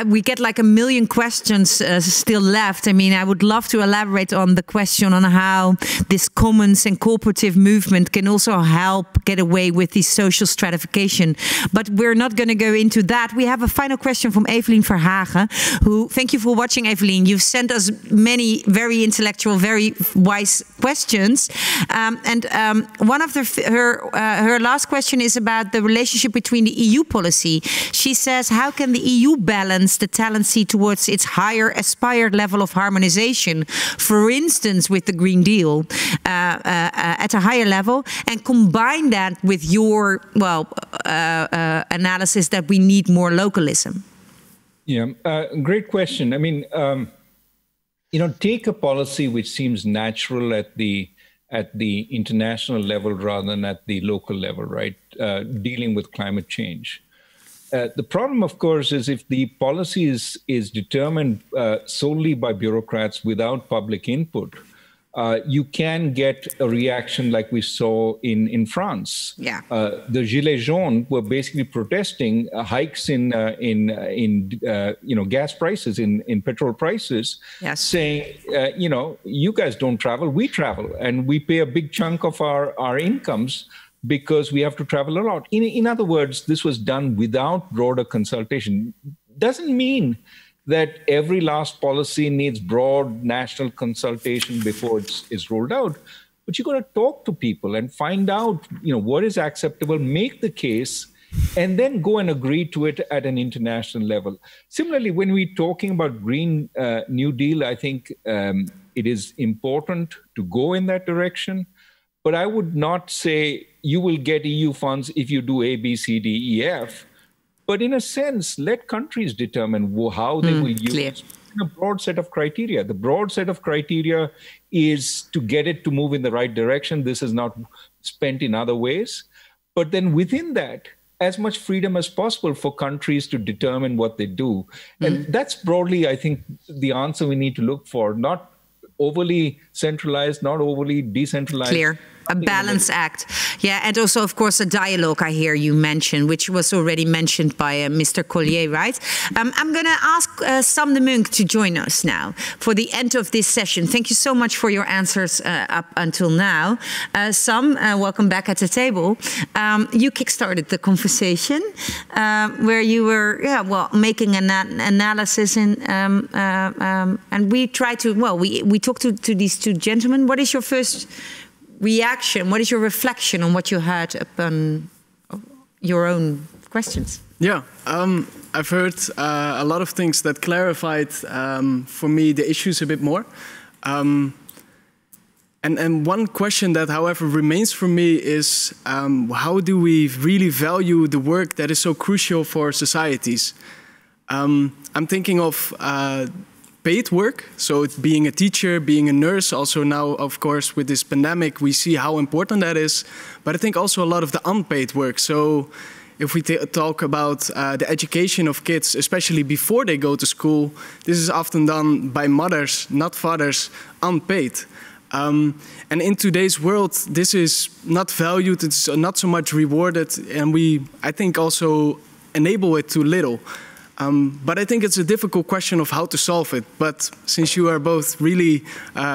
we get like a million questions still left. I mean, I would love to elaborate on the question on how this commons and cooperative movement can also help get away with this social stratification. But we're not going to go into that. We have a final question from Evelien Verhagen, who, thank you for watching, Evelien. You've sent us many very intellectual, very wise questions. One of her last question is about the relationship between the EU policy. She says, how can the EU balance the tendency towards its higher aspired level of harmonization, for instance, with the Green Deal at a higher level, and combine that with your, analysis that we need more localism?
Yeah, great question. I mean, take a policy which seems natural at the international level rather than at the local level, right? Dealing with climate change. The problem, of course, is if the policy is determined solely by bureaucrats without public input, you can get a reaction like we saw in France.
Yeah.
The Gilets jaunes were basically protesting hikes in gas prices, in petrol prices,
yes.
saying, you guys don't travel, we travel, and we pay a big chunk of our incomes because we have to travel a lot. In other words, this was done without broader consultation. Doesn't mean that every last policy needs broad national consultation before it's rolled out. But you got to talk to people and find out, what is acceptable, make the case, and then go and agree to it at an international level. Similarly, when we're talking about Green New Deal, I think it is important to go in that direction. But I would not say you will get EU funds if you do A, B, C, D, E, F. But in a sense, let countries determine how they will use a broad set of criteria. The broad set of criteria is to get it to move in the right direction. This is not spent in other ways. But then within that, as much freedom as possible for countries to determine what they do. And that's broadly, I think, the answer we need to look for. Not overly centralized, not overly decentralized.
Clear. A balance act. Yeah, and also, of course, a dialogue I hear you mention, which was already mentioned by Mr. Collier, right? I'm going to ask Sam de Munk to join us now for the end of this session. Thank you so much for your answers up until now. Sam, welcome back at the table. You kickstarted the conversation where you were, making an analysis and we tried to, we talked to these two gentlemen. What is your first reaction? What is your reflection on what you heard upon your own questions?
Yeah, I've heard a lot of things that clarified for me the issues a bit more. And one question that, however, remains for me is how do we really value the work that is so crucial for societies? I'm thinking of paid work, so it's being a teacher, being a nurse. Also now, of course, with this pandemic, we see how important that is. But I think also a lot of the unpaid work. So if we talk about the education of kids, especially before they go to school, this is often done by mothers, not fathers, unpaid. And in today's world, this is not valued, it's not so much rewarded, and we, I think, also enable it too little. But I think it's a difficult question of how to solve it. But since you are both really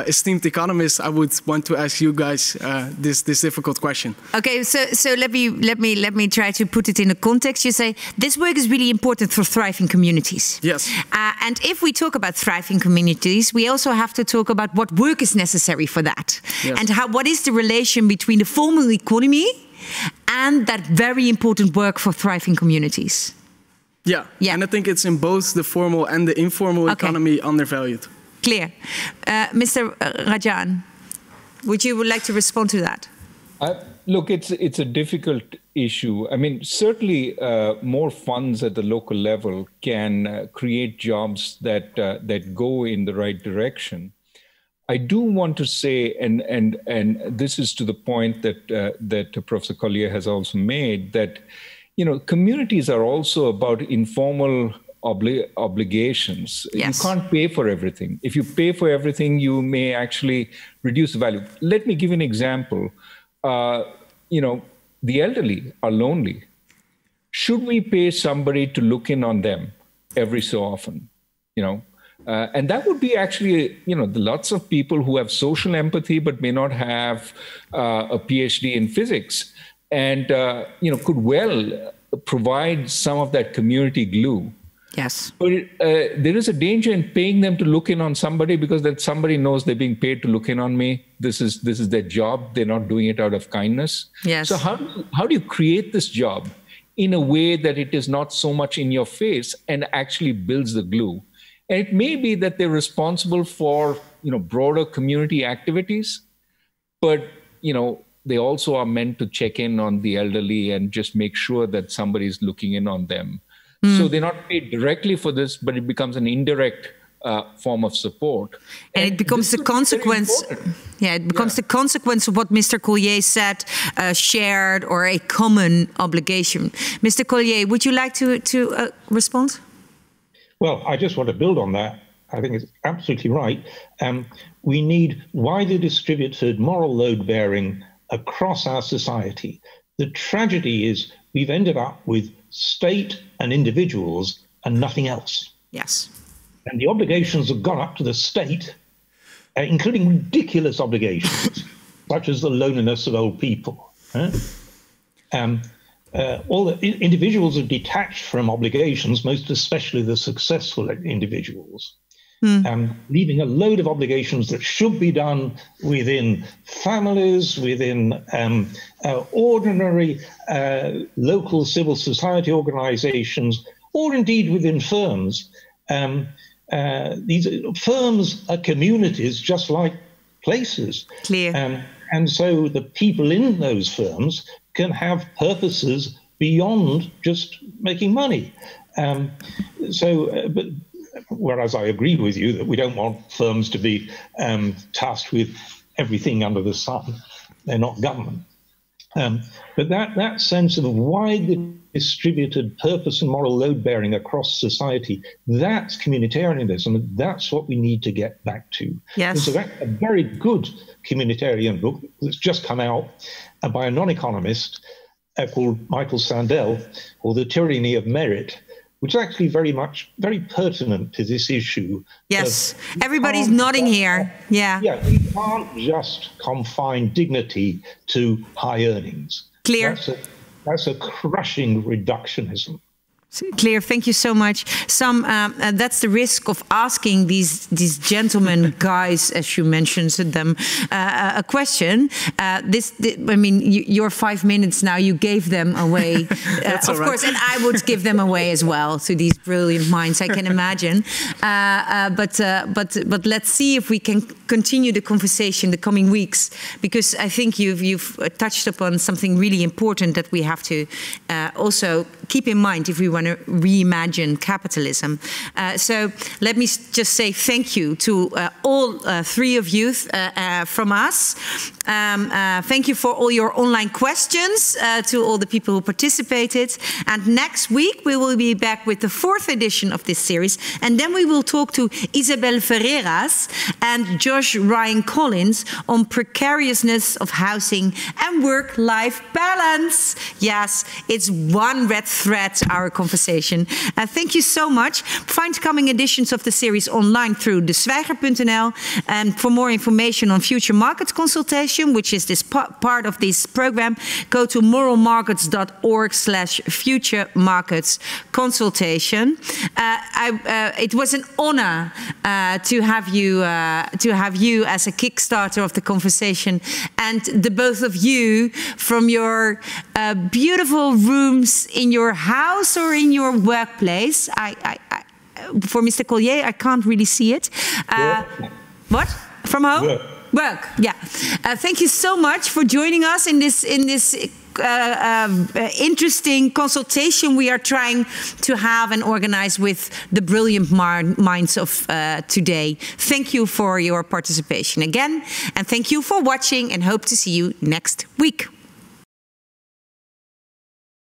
esteemed economists, I would want to ask you guys this difficult question.
Okay, so let me try to put it in a context. You say this work is really important for thriving communities.
Yes.
And if we talk about thriving communities, we also have to talk about what work is necessary for that,
yes.
And what is the relation between the formal economy and that very important work for thriving communities.
Yeah, and I think it's in both the formal and the informal economy undervalued.
Clear. Mr. Rajan, would you like to respond to that?
Look, it's a difficult issue. I mean, certainly more funds at the local level can create jobs that go in the right direction. I do want to say, and this is to the point that Professor Collier has also made, that communities are also about informal obligations.
Yes.
You can't pay for everything. If you pay for everything, you may actually reduce the value. Let me give you an example. The elderly are lonely. Should we pay somebody to look in on them every so often? And that would be actually, lots of people who have social empathy but may not have a PhD in physics. And could well provide some of that community glue.
Yes.
But there is a danger in paying them to look in on somebody because that somebody knows they're being paid to look in on me. This is their job. They're not doing it out of kindness.
Yes.
So how do you create this job in a way that it is not so much in your face and actually builds the glue? And it may be that they're responsible for broader community activities, but they also are meant to check in on the elderly and just make sure that somebody's looking in on them. So they're not paid directly for this, but it becomes an indirect form of support.
And it becomes the consequence. Yeah, it becomes the consequence of what Mr. Collier said, shared or a common obligation. Mr. Collier, would you like to respond?
Well, I just want to build on that. I think it's absolutely right. We need widely distributed moral load bearing across our society. The tragedy is we've ended up with state and individuals and nothing else.
Yes.
And the obligations have gone up to the state, including ridiculous obligations, such as the loneliness of old people. All the individuals are detached from obligations, most especially the successful individuals, leaving a load of obligations that should be done within families, within ordinary local civil society organizations, or indeed within firms. These firms are communities just like places.
Clear.
And so the people in those firms can have purposes beyond just making money. But whereas I agree with you that we don't want firms to be tasked with everything under the sun. They're not government. But that sense of widely distributed purpose and moral load bearing across society, that's communitarianism. That's what we need to get back to.
Yes.
And so a very good communitarian book that's just come out by a non-economist called Michael Sandel, called The Tyranny of Merit, which is actually very pertinent to this issue.
Yes, everybody's nodding here. Yeah.
Yeah, we can't just confine dignity to high earnings.
Clear.
That's a crushing reductionism.
Clear, thank you so much. That's the risk of asking these gentlemen, guys, as you mentioned them, a question. I mean, your 5 minutes now, you gave them away, of course, and I would give them away as well to these brilliant minds, I can imagine. But let's see if we can continue the conversation the coming weeks, because I think you've touched upon something really important that we have to also keep in mind if we want to reimagine capitalism. So let me just say thank you to all three of you from us. Thank you for all your online questions, to all the people who participated. And next week we will be back with the 4th edition of this series. And then we will talk to Isabel Ferreiras and Josh Ryan Collins on precariousness of housing and work-life balance. Yes, it's one red thread, our conversation. Thank you so much. Find coming editions of the series online through dezwijger.nl. And for more information on future markets consultation, which is this part of this program, go to moralmarkets.org/future markets consultation. It was an honor to have you as a kickstarter of the conversation, and the both of you from your beautiful rooms in your house or in your workplace. For Mr. Collier, I can't really see it. What? From home? Work. Yeah. Thank you so much for joining us in this interesting consultation we are trying to have and organize with the brilliant minds of today. Thank you for your participation again, and thank you for watching, and hope to see you next week.